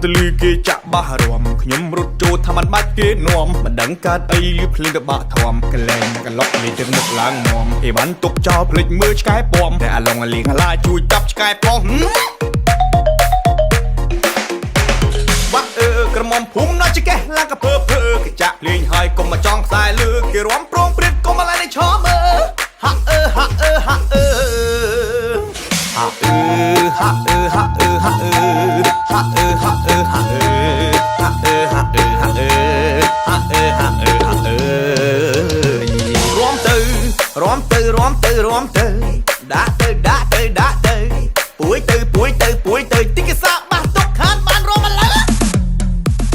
តលឺគេចាក់បាសរំខ្ញុំរត់ចូលថាมันបាច់គេនាំមិនដឹងកើតអីលឺភ្លេងទៅបាក់ធំកលែងកន្លុកលេទឹកមុខឡើងមមអីបានទុកចោលភ្លេចមើលឆ្កែពំតែអាឡុងអាលៀងអាឡាជួយចាប់ឆ្កែប្រុសបាក់ក្រមុំភូមិណាស់ចកេះឡើងកពើភើគេចាក់លេងហើយកុំមកចង់ខ្សែលឺគេរំប្រងព្រៀតកុំមកឡើងនេះឈមហាក់ហាក់ហាក់ហាក់ហាក់ហាក់ហាក់ហាក់ហាក់ហាក់ហាក់ហាក់ហាក់រំទៅដាក់ទៅ